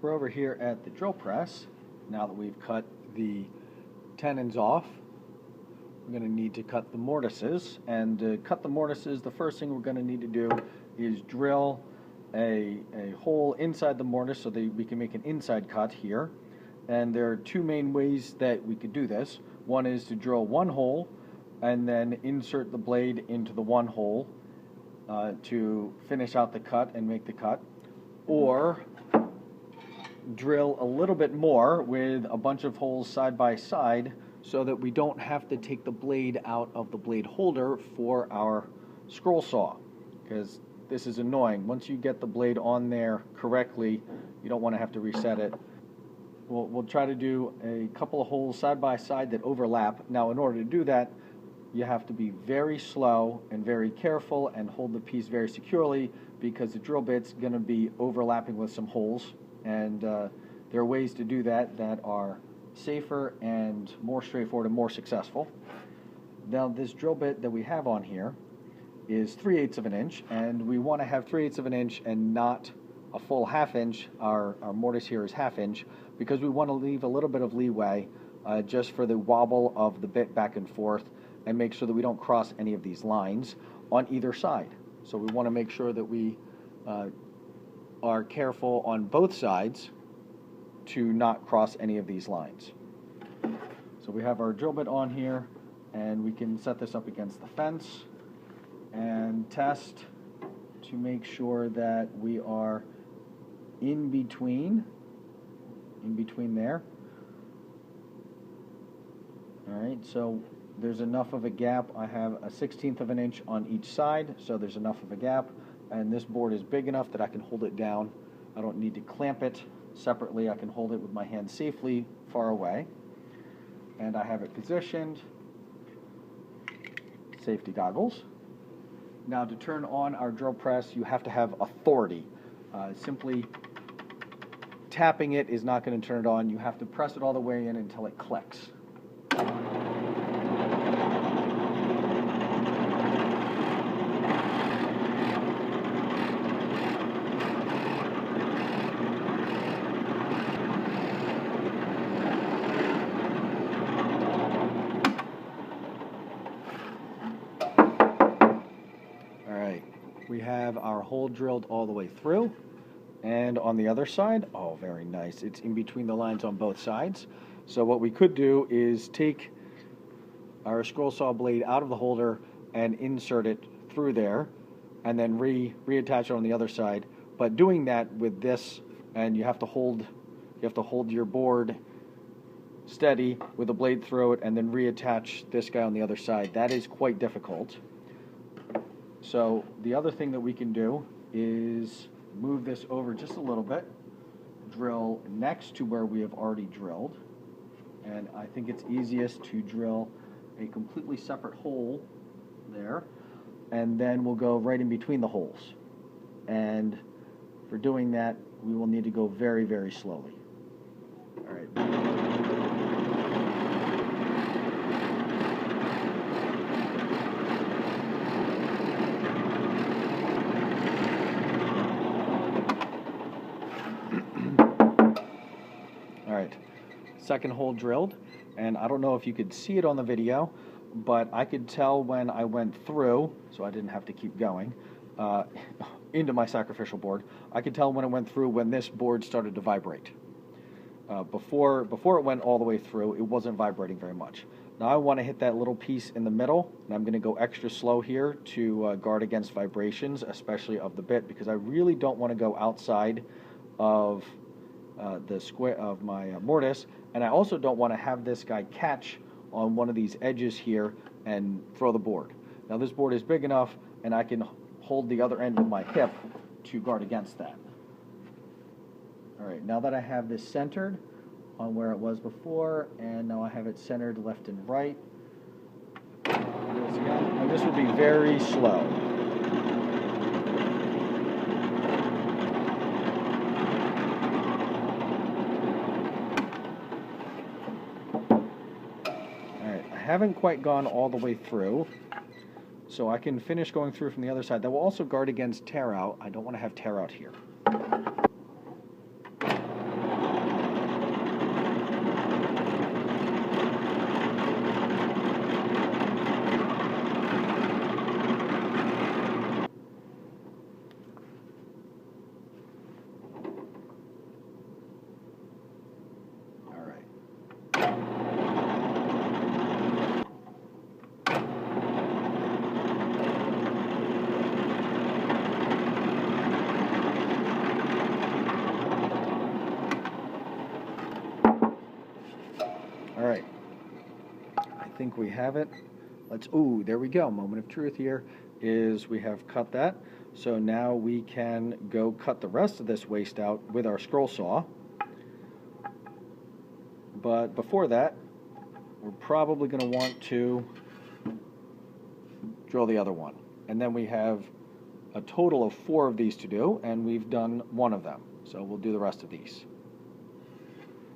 We're over here at the drill press. Now that we've cut the tenons off, we're going to need to cut the mortises. And to cut the mortises, the first thing we're going to need to do is drill a hole inside the mortise so that we can make an inside cut here. And there are two main ways that we could do this. One is to drill one hole and then insert the blade into the one hole to finish out the cut and make the cut. Or drill a little bit more with a bunch of holes side by side so that we don't have to take the blade out of the blade holder for our scroll saw, because this is annoying. Once you get the blade on there correctly, you don't want to have to reset it. We'll try to do a couple of holes side by side that overlap. Now, in order to do that, you have to be very slow and very careful and hold the piece very securely, because the drill bit's going to be overlapping with some holes. And there are ways to do that that are safer and more straightforward and more successful. Now, this drill bit that we have on here is 3/8 of an inch, and we want to have 3/8 of an inch and not a full 1/2 inch. Our mortise here is 1/2 inch because we want to leave a little bit of leeway just for the wobble of the bit back and forth, and make sure that we don't cross any of these lines on either side. So we want to make sure that we are careful on both sides to not cross any of these lines. So we have our drill bit on here, and we can set this up against the fence and test to make sure that we are in between there. Alright, so there's enough of a gap. I have a 1/16 of an inch on each side, so there's enough of a gap, and this board is big enough that I can hold it down. I don't need to clamp it separately. I can hold it with my hand safely far away, and I have it positioned. Safety goggles. Now, to turn on our drill press, you have to have authority. Simply tapping it is not going to turn it on. You have to press it all the way in until it clicks. We have our hole drilled all the way through, and on the other side, oh, very nice, it's in between the lines on both sides. So what we could do is take our scroll saw blade out of the holder and insert it through there, and then reattach it on the other side. But doing that with this, and you have to hold your board steady with the blade through it, and then reattach this guy on the other side. That is quite difficult. So the other thing that we can do is move this over just a little bit, drill next to where we have already drilled, and I think it's easiest to drill a completely separate hole there, and then we'll go right in between the holes. And for doing that, we will need to go very, very slowly. All right. Alright, second hole drilled, and I don't know if you could see it on the video, but I could tell when I went through, so I didn't have to keep going, into my sacrificial board. I could tell when it went through when this board started to vibrate. Before it went all the way through, it wasn't vibrating very much. Now I want to hit that little piece in the middle, and I'm going to go extra slow here to guard against vibrations, especially of the bit, because I really don't want to go outside of the square of my mortise, and I also don't want to have this guy catch on one of these edges here and throw the board. Now this board is big enough, and I can hold the other end with my hip to guard against that. Alright, now that I have this centered on where it was before, and now I have it centered left and right, and this will be very slow. I haven't quite gone all the way through, so I can finish going through from the other side. That will also guard against tear out. I don't want to have tear out here. think we have it. Ooh, there we go. Moment of truth here is we have cut that. So now we can go cut the rest of this waste out with our scroll saw. But before that, we're probably going to want to drill the other one. And then we have a total of 4 of these to do, and we've done 1 of them. So we'll do the rest of these.